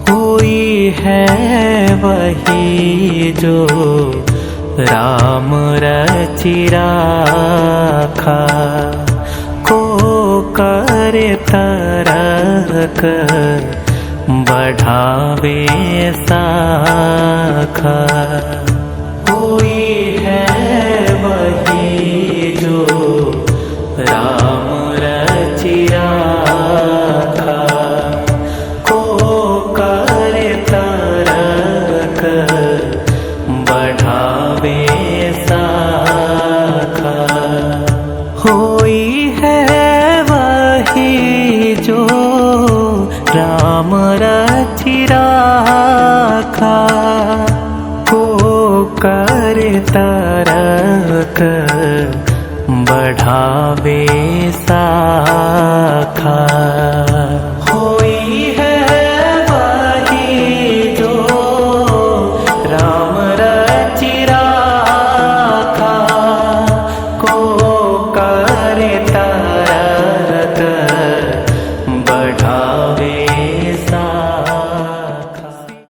कोई है वही जो राम रचि राखा, को करे तरक बढ़ावे साखा। कोई है वही जो राम रचि राखा, को करे तरक बढ़ावे साखा। होई है वही जो राम रचि राखा, को करे तरक बढ़ावे साखा।